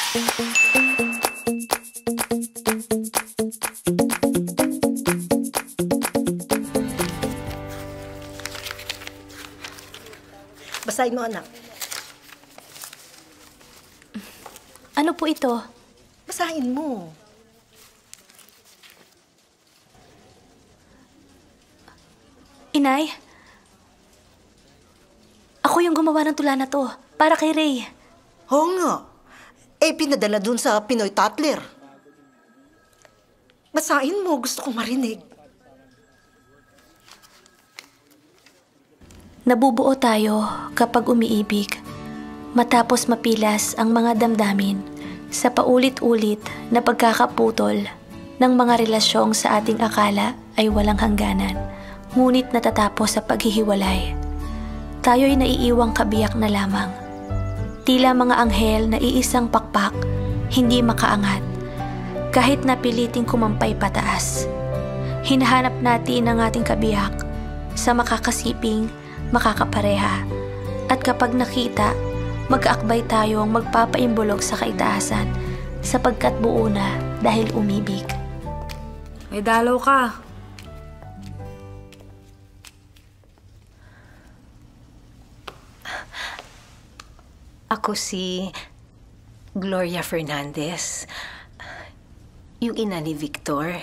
Basahin mo, anak. Ano po ito? Basahin mo. Inay? Ako yung gumawa ng tula na to, para kay Ray. Oo nga. Pinadala dun sa Pinoy Tatler. Basahin mo, gusto kong marinig. Nabubuo tayo kapag umiibig, matapos mapilas ang mga damdamin sa paulit-ulit na pagkakaputol ng mga relasyong sa ating akala ay walang hangganan, ngunit natatapos sa paghihiwalay. Tayo'y naiiwang kabiyak na lamang. Tila mga anghel na iisang pakpak, hindi makaangat, kahit napiliting kumampay pataas. Hinahanap natin ang ating kabiyak sa makakasiping, makakapareha. At kapag nakita, mag-aakbay tayong magpapaimbulog sa kaitaasan sapagkat buo na dahil umibig. May dalaw ka. Ako si Gloria Fernandez, yung ina ni Victor.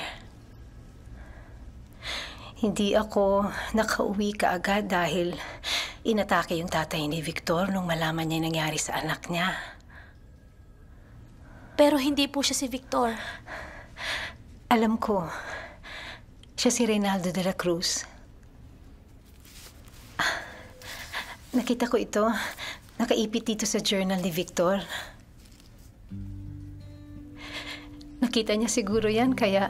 Hindi ako nakauwi kaagad dahil inatake yung tatay ni Victor nung malaman niya yung nangyari sa anak niya. Pero hindi po siya si Victor. Alam ko, siya si Reynaldo de la Cruz. Nakita ko ito. Nakaipit dito sa journal ni Victor. Nakita niya siguro yan, kaya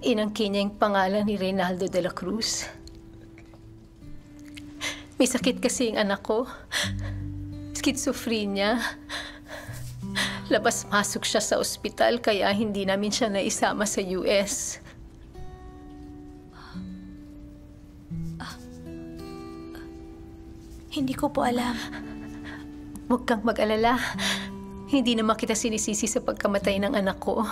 inangkin niya yung pangalan ni Reynaldo de la Cruz. May sakit kasi yung anak ko. Schizophrenia. Labas-masok siya sa ospital, kaya hindi namin siya naisama sa US. Hindi ko po alam. Huwag kang mag-alala. Hindi naman kita sinisisi sa pagkamatay ng anak ko.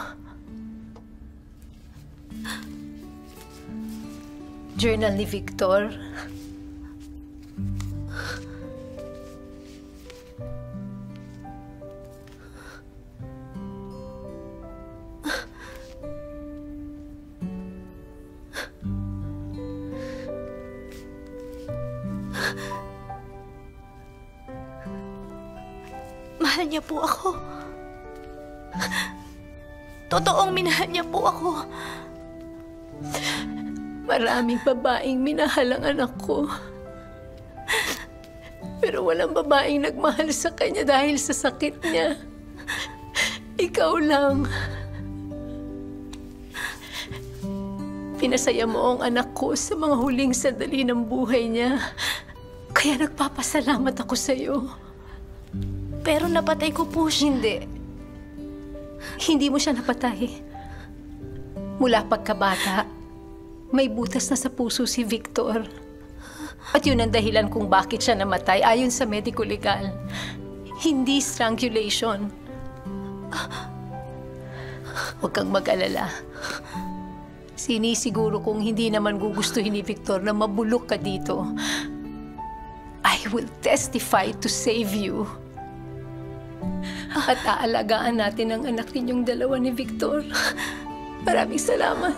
Journal ni Victor. Mahal niya po ako. Totoong minahal niya po ako. Maraming babaeng minahal ang anak ko. Pero walang babaeng nagmahal sa kanya dahil sa sakit niya. Ikaw lang. Pinasaya mo ang anak ko sa mga huling sandali ng buhay niya. Kaya nagpapasalamat ako sa'yo. Pero napatay ko po siya. Hindi. Hindi mo siya napatay. Mula pagkabata, may butas na sa puso si Victor. At yun ang dahilan kung bakit siya namatay ayon sa medico legal. Hindi strangulation. Huwag kang mag-alala. Sinisiguro kung hindi naman gugustuhin ni Victor na mabulok ka dito, I will testify to save you. At aalagaan natin ang anak ninyong dalawa ni Victor. Maraming salamat.